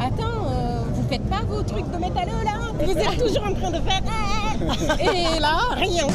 matin, vous faites pas vos trucs de métalleux là? Vous êtes toujours en train de faire et là, rien.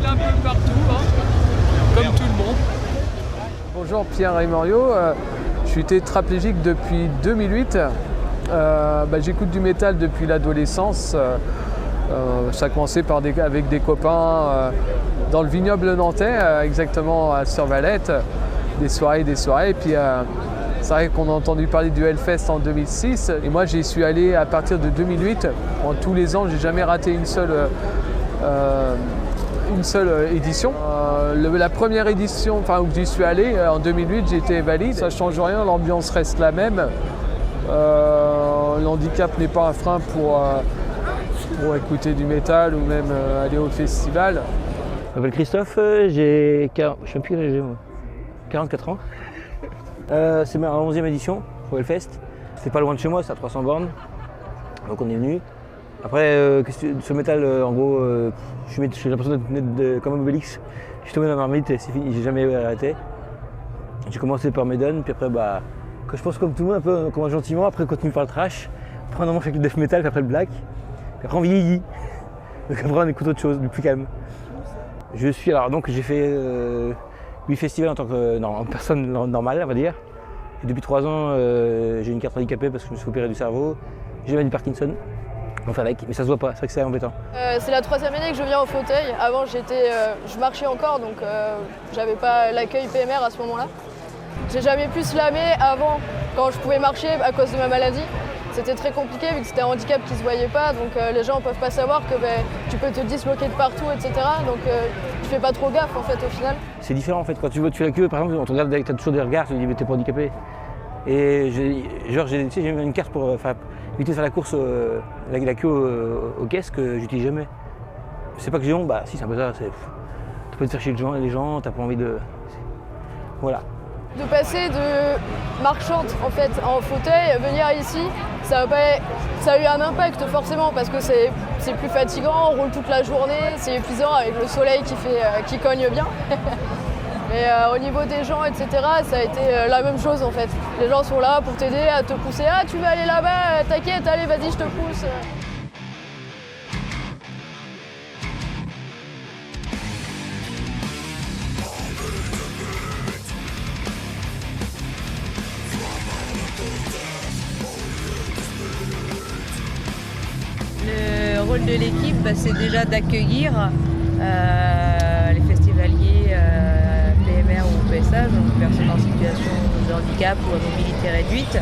Un peu partout, hein, comme tout le monde. Bonjour, Pierre Mario. Je suis tétraplégique depuis 2008. J'écoute du métal depuis l'adolescence. Ça a commencé avec des copains dans le vignoble nantais, exactement à Sœur-Valette, des soirées. Et puis c'est vrai qu'on a entendu parler du Hellfest en 2006. Et moi, j'y suis allé à partir de 2008. En tous les ans, j'ai jamais raté une seule édition. La première édition où j'y suis allé, en 2008, j'étais valide. Ça ne change rien, l'ambiance reste la même. L'handicap n'est pas un frein pour écouter du métal ou même aller au festival. Je m'appelle Christophe, je sais plus quel âge j'ai moi. 44 ans. C'est ma 11e édition pour Hellfest. C'est pas loin de chez moi, c'est à 300 bornes. Donc on est venu. Après, ce métal, en gros, j'ai l'impression d'être comme Obélix. Je suis tombé dans la marmite et c'est fini, j'ai jamais arrêté. J'ai commencé par Maiden, puis après, quand je pense comme tout le monde, un peu, on commence gentiment, après on continue par le trash, après on commence avec le death metal, puis après le black, puis après on vieillit. Donc après on écoute autre chose, du plus calme. J'ai fait 8 festivals en tant que personne normale, on va dire. Et depuis 3 ans, j'ai une carte handicapée parce que je me suis opéré du cerveau. J'ai mal du Parkinson. On fait avec, mais ça se voit pas, c'est vrai que c'est embêtant. C'est la 3e année que je viens au fauteuil. Avant, je marchais encore, donc j'avais pas l'accueil PMR à ce moment-là. J'ai jamais pu slammer avant, quand je pouvais marcher à cause de ma maladie. C'était très compliqué vu que c'était un handicap qui se voyait pas, donc les gens ne peuvent pas savoir que tu peux te disloquer de partout, etc. Donc tu fais pas trop gaffe en fait au final. C'est différent en fait, quand tu fais la queue, par exemple, on te regarde, t'as toujours des regards, tu te dis mais t'es pas handicapé. Et j'ai une carte pour éviter de faire la course, la queue aux caisses que j'utilise jamais. C'est pas que j'ai honte, si c'est un peu ça, tu peux te faire chier les gens, t'as pas envie de... Voilà. De passer de marchande en fait en fauteuil, venir ici, ça a eu un impact forcément parce que c'est plus fatigant, on roule toute la journée, c'est épuisant avec le soleil qui cogne bien. Mais au niveau des gens, etc., ça a été la même chose en fait. Les gens sont là pour t'aider, à te pousser. Ah, tu veux aller là-bas, t'inquiète, allez, vas-y, je te pousse. Le rôle de l'équipe, c'est déjà d'accueillir les festivaliers PMR ou PSA, donc personnes en situation de handicap ou à mobilité réduite,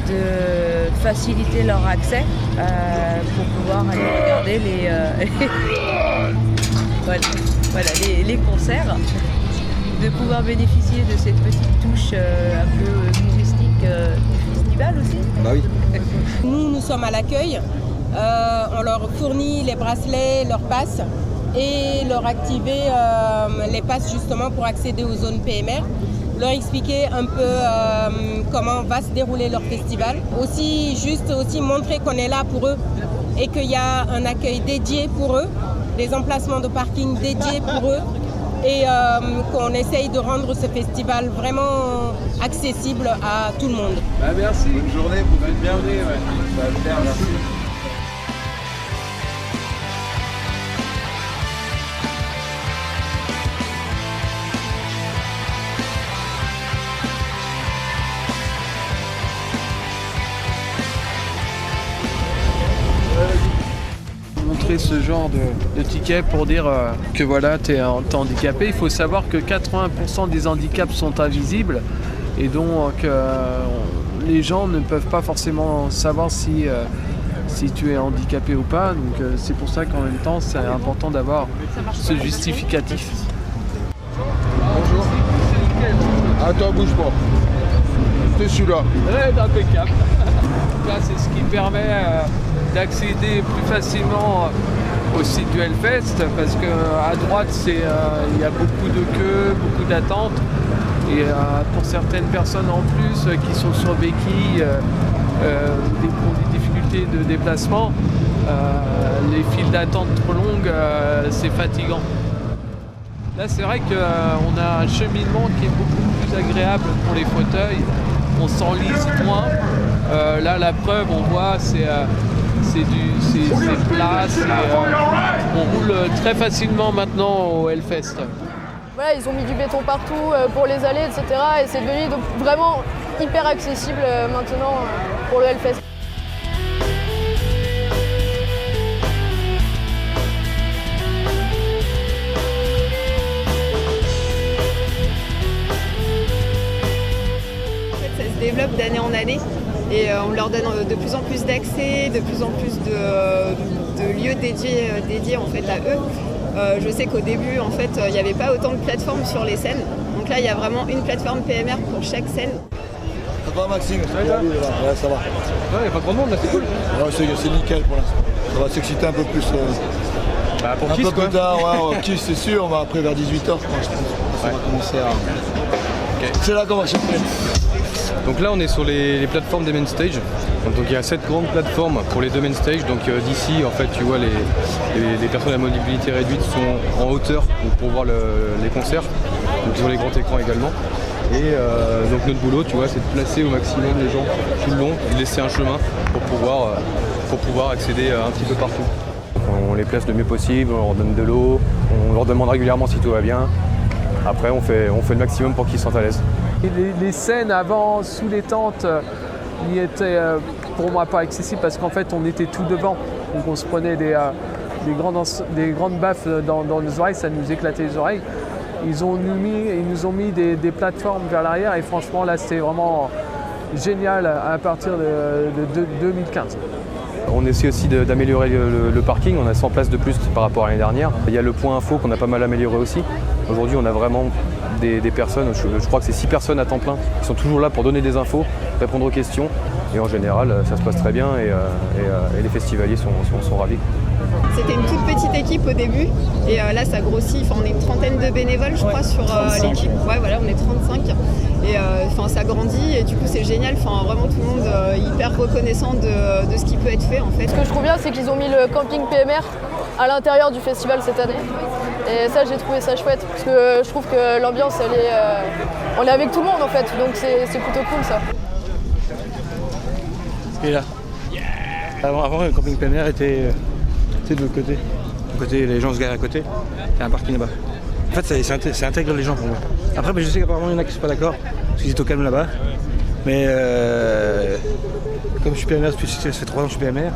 de faciliter leur accès pour pouvoir aller regarder les concerts, de pouvoir bénéficier de cette petite touche un peu touristique du festival aussi. Bah oui. Nous sommes à l'accueil. On leur fournit les bracelets, leurs passes et leur activer les passes justement pour accéder aux zones PMR. Leur expliquer un peu comment va se dérouler leur festival. Aussi montrer qu'on est là pour eux et qu'il y a un accueil dédié pour eux, des emplacements de parking dédiés pour eux et qu'on essaye de rendre ce festival vraiment accessible à tout le monde. Merci. Bonne journée, vous êtes bienvenue. Ça va le faire, merci. Montrer ce genre de ticket pour dire que voilà, t'es handicapé. Il faut savoir que 80% des handicaps sont invisibles et donc les gens ne peuvent pas forcément savoir si tu es handicapé ou pas. Donc c'est pour ça qu'en même temps c'est important d'avoir ce justificatif. Bonjour. Attends, bouge pas. C'était celui-là. Ouais, impeccable. Là, c'est ce qui permet d'accéder plus facilement au site du Hellfest parce qu'à droite, il y a beaucoup de queues, beaucoup d'attentes. Et pour certaines personnes en plus qui sont sur béquilles, des difficultés de déplacement, les files d'attente trop longues, c'est fatigant. Là, c'est vrai qu'on a un cheminement qui est beaucoup plus agréable pour les fauteuils. On s'enlise moins. Là, la preuve, on voit, c'est plat. On roule très facilement maintenant au Hellfest. Voilà, ils ont mis du béton partout pour les allées, etc. Et c'est devenu donc vraiment hyper accessible maintenant pour le Hellfest. Ça se développe d'année en année et on leur donne de plus en plus d'accès, de plus en plus de lieux dédiés en fait à eux. Je sais qu'au début, en fait, il n'y avait pas autant de plateformes sur les scènes. Donc là, il y a vraiment une plateforme PMR pour chaque scène. Ça va, Maxime? Ouais, ça va. Il n'y a pas trop de monde là, c'est cool. Ouais, c'est nickel pour l'instant. Ça va s'exciter un peu plus. Pour un Kiss, peu quoi. plus tard, ouais, Kiss c'est sûr, mais après vers 18h, je pense. Ça va commencer à. Okay. C'est là qu'on va chercher. Donc là on est sur les plateformes des main stage. Donc il y a 7 grandes plateformes pour les 2 main stage. Donc d'ici en fait tu vois les personnes à mobilité réduite sont en hauteur pour voir les concerts. Donc sur les grands écrans également. Et donc notre boulot tu vois c'est de placer au maximum les gens tout le long, de laisser un chemin pour pouvoir accéder un petit peu partout. On les place le mieux possible, on leur donne de l'eau, on leur demande régulièrement si tout va bien. Après on fait le maximum pour qu'ils se sentent à l'aise. Les scènes avant, sous les tentes, n'y étaient pour moi pas accessibles parce qu'en fait on était tout devant. Donc on se prenait des grandes baffes dans les oreilles, ça nous éclatait les oreilles. Ils nous ont mis des plateformes vers l'arrière et franchement là c'était vraiment génial à partir de 2015. On essaie aussi d'améliorer le parking, on a 100 places de plus par rapport à l'année dernière. Il y a le point info qu'on a pas mal amélioré aussi. Aujourd'hui on a vraiment des personnes, je crois que c'est 6 personnes à temps plein qui sont toujours là pour donner des infos, répondre aux questions. Et en général ça se passe très bien et les festivaliers sont ravis. C'était une toute petite équipe au début et là ça grossit, enfin, on est une trentaine de bénévoles je crois sur l'équipe. Ouais voilà, on est 35 et ça grandit et du coup c'est génial, vraiment tout le monde hyper reconnaissant de ce qui peut être fait en fait. Ce que je trouve bien c'est qu'ils ont mis le camping PMR à l'intérieur du festival cette année et ça j'ai trouvé ça chouette parce que je trouve que l'ambiance on est avec tout le monde en fait donc c'est plutôt cool ça. Et là, avant le camping PMR était de l'autre côté. De côté, les gens se garent à côté, il y a un parking là-bas. En fait, ça intègre les gens pour moi. Après, je sais qu'apparemment, il y en a qui ne sont pas d'accord, parce qu'ils étaient au calme là-bas. Mais comme je suis PMR, ça fait 3 ans que je suis PMR.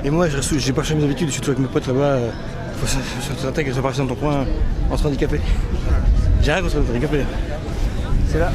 Et moi, j'ai pas changé mes habitudes, je suis toujours avec mes potes là-bas. Faut ça s'intègre, ça partir dans ton coin, entre handicapés. J'ai rien contre les handicapés. C'est là.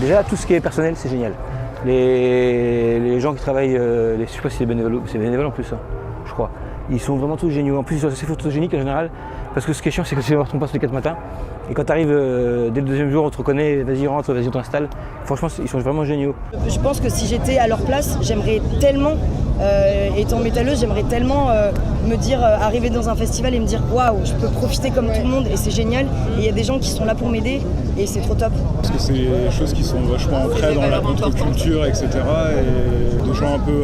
Déjà, tout ce qui est personnel, c'est génial. Les gens qui travaillent, je sais pas si c'est bénévole en plus, hein, je crois. Ils sont vraiment tous géniaux. En plus, ils sont assez photogéniques en général. Parce que ce qui est chiant, c'est que tu vas voir ton poste les 4 matins. Et quand tu arrives dès le deuxième jour, on te reconnaît, vas-y rentre, vas-y on t'installe. Franchement, ils sont vraiment géniaux. Je pense que si j'étais à leur place, j'aimerais tellement, étant métalleuse, j'aimerais tellement me dire, arriver dans un festival et me dire waouh, je peux profiter comme tout le monde et c'est génial. Et il y a des gens qui sont là pour m'aider et c'est trop top. Parce que c'est des choses qui sont vachement ancrées dans la contre-culture, etc. Et des gens un peu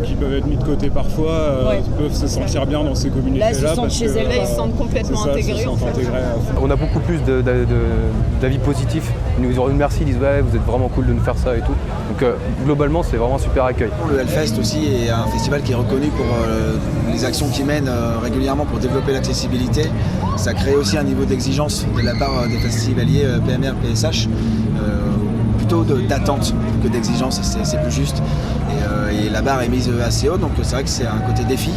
qui peuvent être mis de côté parfois peuvent se sentir bien dans ces communautés-là. Là, ils se sentent chez elles. Là, ils se sentent complètement intégrés. On a beaucoup plus d'avis positifs. Ils nous remercient, ils disent ouais, vous êtes vraiment cool de nous faire ça et tout. Donc globalement, c'est vraiment un super accueil. Le Hellfest aussi est un festival qui est reconnu pour les actions qu'il mène régulièrement pour développer l'accessibilité. Ça crée aussi un niveau d'exigence de la part des festivaliers PMR, PSH, plutôt d'attente que d'exigence, c'est plus juste. Et la barre est mise assez haut, donc c'est vrai que c'est un côté défi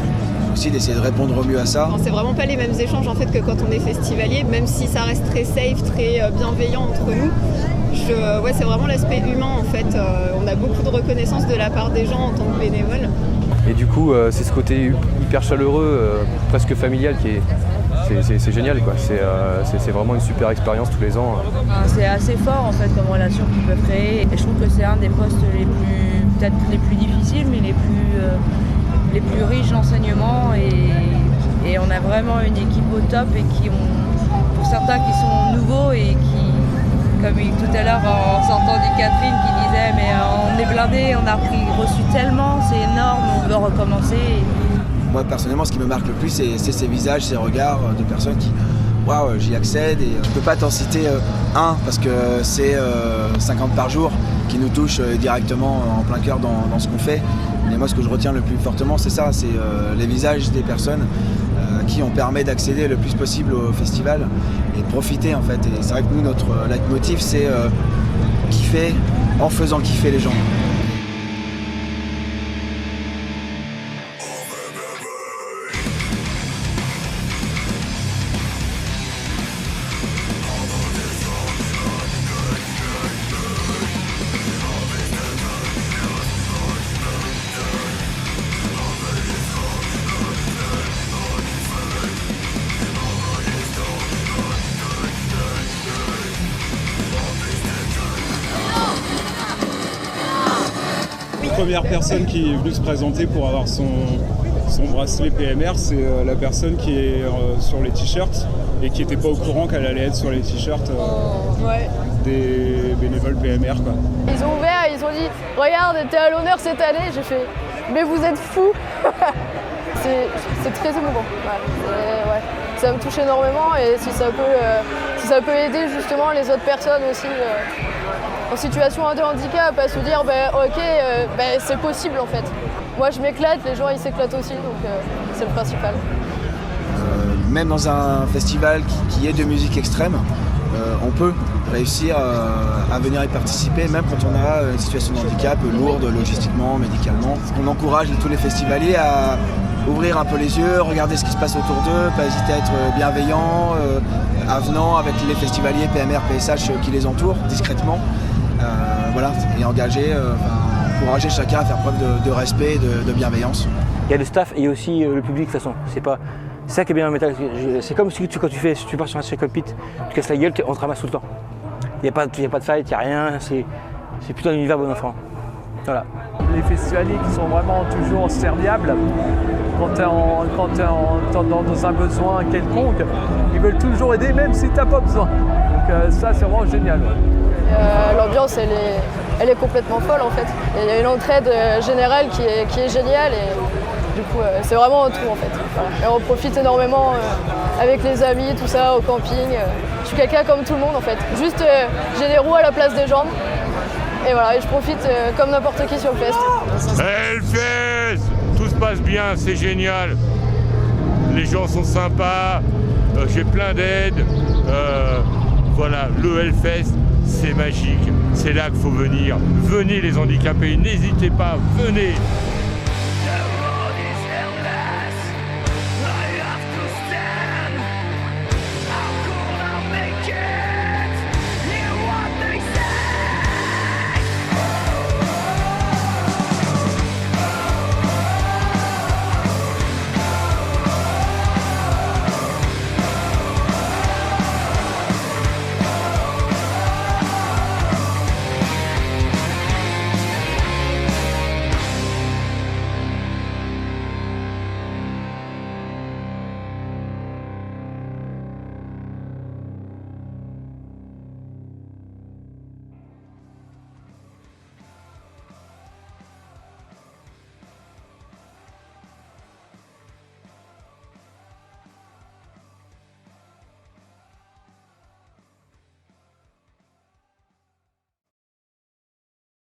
aussi d'essayer de répondre au mieux à ça. C'est vraiment pas les mêmes échanges en fait que quand on est festivalier, même si ça reste très safe, très bienveillant entre nous. Ouais, c'est vraiment l'aspect humain en fait. On a beaucoup de reconnaissance de la part des gens en tant que bénévoles. Et du coup, c'est ce côté hyper chaleureux, presque familial qui est... C'est génial, quoi. C'est vraiment une super expérience tous les ans. C'est assez fort en fait comme relation qu'ils peuvent créer. Et je trouve que c'est un des postes peut-être les plus difficiles, mais les plus riches d'enseignement. Et on a vraiment une équipe au top et pour certains qui sont nouveaux et qui, comme tout à l'heure en sortant du Catherine qui disait mais on est blindé, on a reçu tellement, c'est énorme, on veut recommencer. Moi personnellement, ce qui me marque le plus, c'est ces visages, ces regards de personnes qui, waouh, j'y accède. Et je peux pas t'en citer un parce que c'est 50 par jour qui nous touchent directement en plein cœur dans ce qu'on fait. Mais moi, ce que je retiens le plus fortement, c'est ça, c'est les visages des personnes à qui on permet d'accéder le plus possible au festival et de profiter en fait. Et c'est vrai que nous, notre leitmotiv, c'est kiffer en faisant kiffer les gens. La première personne qui est venue se présenter pour avoir son bracelet PMR, c'est la personne qui est sur les t-shirts et qui n'était pas au courant qu'elle allait être sur les t-shirts des bénévoles PMR, quoi. Ils ont ouvert, ils ont dit « Regarde, t'es à l'honneur cette année ». J'ai fait « Mais vous êtes fous !» C'est très émouvant. Ouais. Ça me touche énormément et si ça peut aider justement les autres personnes aussi en situation de handicap à se dire c'est possible en fait. Moi je m'éclate, les gens ils s'éclatent aussi, donc c'est le principal. Même dans un festival qui est de musique extrême, on peut réussir à venir y participer, même quand on a une situation de handicap lourde logistiquement, médicalement. On encourage tous les festivaliers à ouvrir un peu les yeux, regarder ce qui se passe autour d'eux, pas hésiter à être bienveillant, avenant avec les festivaliers PMR, PSH qui les entourent discrètement. Et encourager chacun à faire preuve de respect et de bienveillance. Il y a le staff et il y a aussi le public de toute façon. C'est ça qui est bien dans le métal. C'est comme si quand tu pars sur un cockpit, tu casses la gueule, on te ramasse tout le temps. Il n'y a pas de fight, il n'y a rien. C'est plutôt un univers bon enfant. Voilà. Les festivaliers qui sont vraiment toujours serviables, quand tu es dans un besoin quelconque, ils veulent toujours aider même si tu n'as pas besoin. Donc ça c'est vraiment génial. L'ambiance elle est complètement folle en fait. Il y a une entraide générale qui est géniale et du coup c'est vraiment un tout en fait. Voilà. Et on profite énormément avec les amis, tout ça, au camping. Je suis quelqu'un comme tout le monde en fait. Juste j'ai les roues à la place des jambes. Et voilà, et je profite comme n'importe qui sur le fest. Hellfest, tout se passe bien, c'est génial. Les gens sont sympas, j'ai plein d'aides. Voilà, le Hellfest, c'est magique. C'est là qu'il faut venir. Venez les handicapés, n'hésitez pas, venez.